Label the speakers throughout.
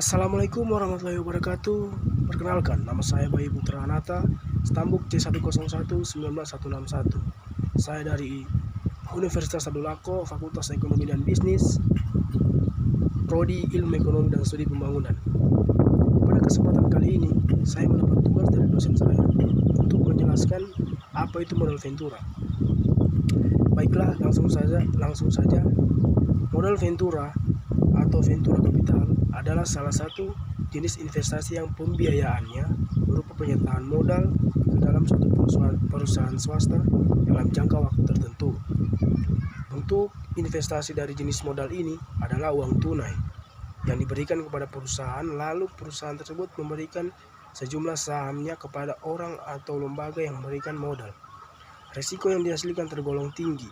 Speaker 1: Assalamualaikum warahmatullahi wabarakatuh. Perkenalkan, nama saya Bayu Putra Anata, Stambuk C101-19161. Saya dari Universitas Sadulako, Fakultas Ekonomi dan Bisnis, Prodi Ilmu Ekonomi dan Studi Pembangunan. Pada kesempatan kali ini, saya mendapat tugas dari dosen saya untuk menjelaskan apa itu modal ventura. Baiklah, langsung saja. Modal ventura atau ventura capital adalah salah satu jenis investasi yang pembiayaannya berupa penyertaan modal ke dalam suatu perusahaan swasta dalam jangka waktu tertentu. Bentuk investasi dari jenis modal ini adalah uang tunai yang diberikan kepada perusahaan, lalu perusahaan tersebut memberikan sejumlah sahamnya kepada orang atau lembaga yang memberikan modal. Risiko yang dihasilkan tergolong tinggi,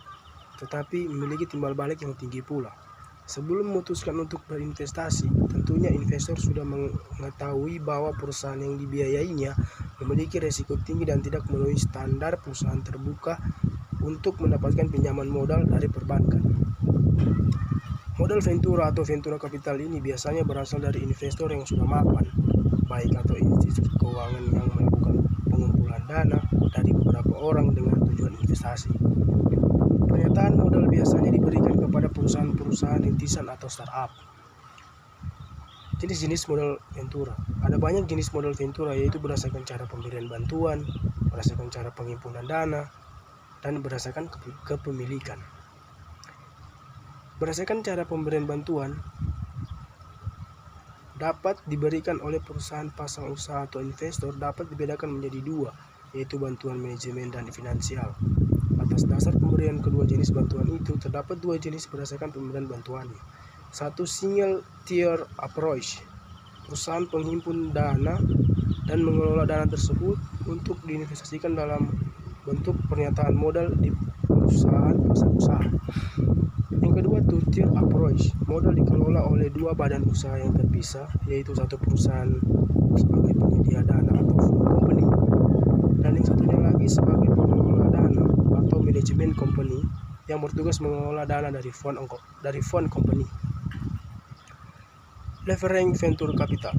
Speaker 1: tetapi memiliki timbal balik yang tinggi pula. Sebelum memutuskan untuk berinvestasi, tentunya investor sudah mengetahui bahwa perusahaan yang dibiayainya memiliki risiko tinggi dan tidak memenuhi standar perusahaan terbuka untuk mendapatkan pinjaman modal dari perbankan. Modal ventura atau ventura capital ini biasanya berasal dari investor yang sudah mapan, baik atau institusi keuangan yang melakukan pengumpulan dana dari beberapa orang dengan tujuan investasi. Pernyataan modal biasanya diberikan kepada perusahaan-perusahaan rintisan atau startup. Jenis-jenis modal ventura. Ada banyak jenis modal ventura, yaitu berdasarkan cara pemberian bantuan, berdasarkan cara penghimpunan dana, dan berdasarkan kepemilikan. Berdasarkan cara pemberian bantuan dapat diberikan oleh perusahaan pasang usaha atau investor dapat dibedakan menjadi dua, yaitu bantuan manajemen dan finansial. Atas dasar pemberian kedua jenis bantuan itu, terdapat dua jenis berdasarkan pemberian bantuannya. Satu, single tier approach. Perusahaan penghimpun dana dan mengelola dana tersebut untuk diinvestasikan dalam bentuk pernyataan modal di perusahaan pasar usaha. Yang kedua, two tier approach. Modal dikelola oleh dua badan usaha yang terpisah, yaitu satu perusahaan sebagai penyedia dana atau fund company, dan yang satunya lagi sebagai pengelola dana atau manajemen company yang bertugas mengelola dana dari fund company. Leveraging venture capital.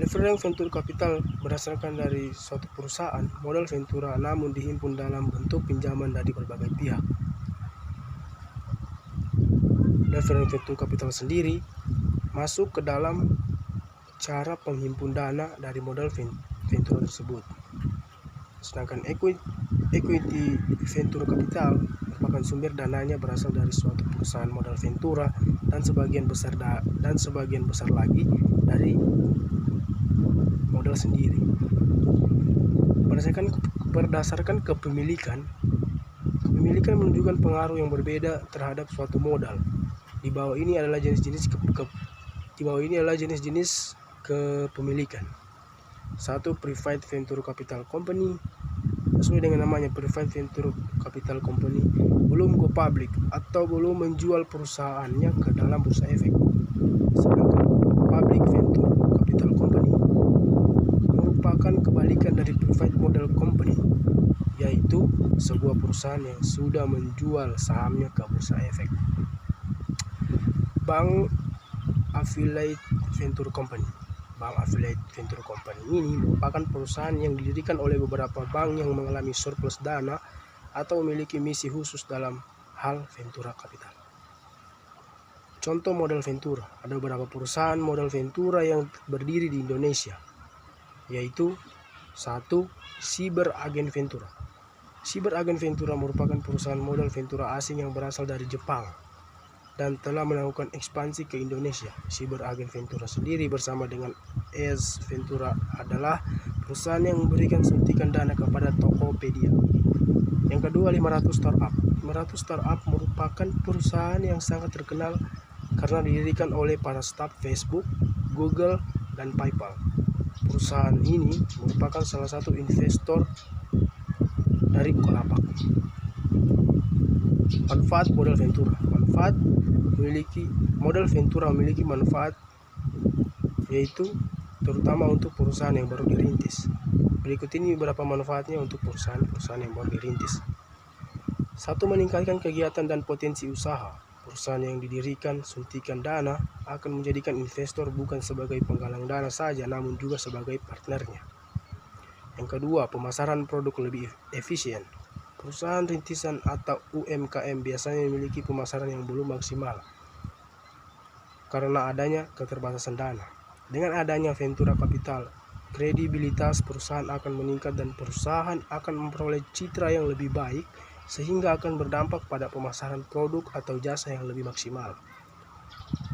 Speaker 1: Leveraging venture capital berdasarkan dari suatu perusahaan modal ventura namun dihimpun dalam bentuk pinjaman dari berbagai pihak. Leveraging venture capital sendiri masuk ke dalam cara penghimpun dana dari modal ventura tersebut. Sedangkan equity venture capital merupakan sumber dananya berasal dari suatu perusahaan modal ventura dan sebagian besar lagi dari modal sendiri. Berdasarkan kepemilikan menunjukkan pengaruh yang berbeda terhadap suatu modal. Di bawah ini adalah jenis-jenis kepemilikan. Satu, private venture capital company. Sesuai dengan namanya, private venture capital company belum go public atau belum menjual perusahaannya ke dalam bursa efek. Sedangkan public venture capital company merupakan kebalikan dari private model company, yaitu sebuah perusahaan yang sudah menjual sahamnya ke bursa efek. Bank affiliate venture company. Bank affiliate venture company ini merupakan perusahaan yang didirikan oleh beberapa bank yang mengalami surplus dana atau memiliki misi khusus dalam hal ventura capital. Contoh modal ventura. Ada beberapa perusahaan modal ventura yang berdiri di Indonesia, yaitu satu, Cyber Agent Ventura. Cyber Agent Ventura merupakan perusahaan modal ventura asing yang berasal dari Jepang dan telah melakukan ekspansi ke Indonesia. Cyber Agent Ventura sendiri bersama dengan AS Ventura adalah perusahaan yang memberikan suntikan dana kepada Tokopedia. Yang kedua, 500 Startup. 500 Startup merupakan perusahaan yang sangat terkenal karena didirikan oleh para staf Facebook, Google, dan PayPal. Perusahaan ini merupakan salah satu investor dari Bukalapak. Manfaat modal ventura. Modal ventura memiliki manfaat, yaitu terutama untuk perusahaan yang baru dirintis. Berikut ini beberapa manfaatnya untuk perusahaan yang baru dirintis. 1. Meningkatkan kegiatan dan potensi usaha. Perusahaan yang didirikan suntikan dana akan menjadikan investor bukan sebagai penggalang dana saja, namun juga sebagai partnernya. Yang kedua, pemasaran produk lebih efisien. Perusahaan rintisan atau UMKM biasanya memiliki pemasaran yang belum maksimal karena adanya keterbatasan dana. Dengan adanya ventura kapital, kredibilitas perusahaan akan meningkat dan perusahaan akan memperoleh citra yang lebih baik, sehingga akan berdampak pada pemasaran produk atau jasa yang lebih maksimal.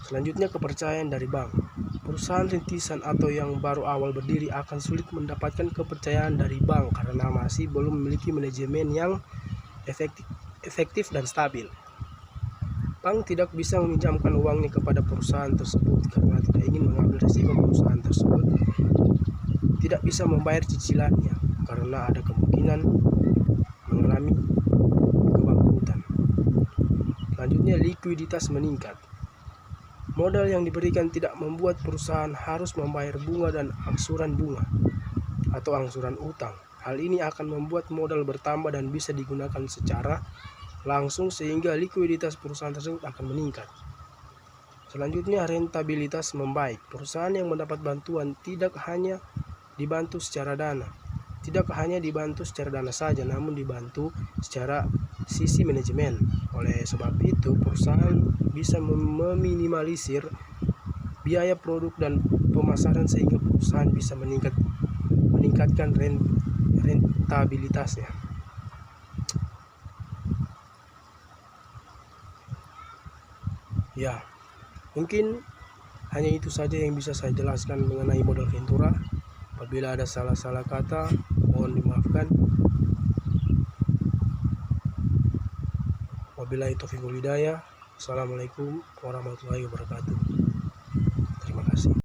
Speaker 1: Selanjutnya, kepercayaan dari bank. Perusahaan rintisan atau yang baru awal berdiri akan sulit mendapatkan kepercayaan dari bank karena masih belum memiliki manajemen yang efektif dan stabil. Bank tidak bisa meminjamkan uangnya kepada perusahaan tersebut karena tidak ingin mengambil risiko perusahaan tersebut tidak bisa membayar cicilannya karena ada kemungkinan mengalami kebangkrutan. Selanjutnya, likuiditas meningkat. Modal yang diberikan tidak membuat perusahaan harus membayar bunga dan angsuran bunga atau angsuran utang. Hal ini akan membuat modal bertambah dan bisa digunakan secara langsung sehingga likuiditas perusahaan tersebut akan meningkat. Selanjutnya, rentabilitas membaik. Perusahaan yang mendapat bantuan tidak hanya dibantu secara dana saja, namun dibantu secara sisi manajemen. Oleh sebab itu, perusahaan bisa meminimalisir biaya produk dan pemasaran sehingga perusahaan bisa meningkatkan rentabilitasnya. Ya, mungkin hanya itu saja yang bisa saya jelaskan mengenai modal ventura. Apabila ada salah-salah kata, mohon dimaafkan. Wabillahi taufiq wal hidayah. Assalamualaikum warahmatullahi wabarakatuh. Terima kasih.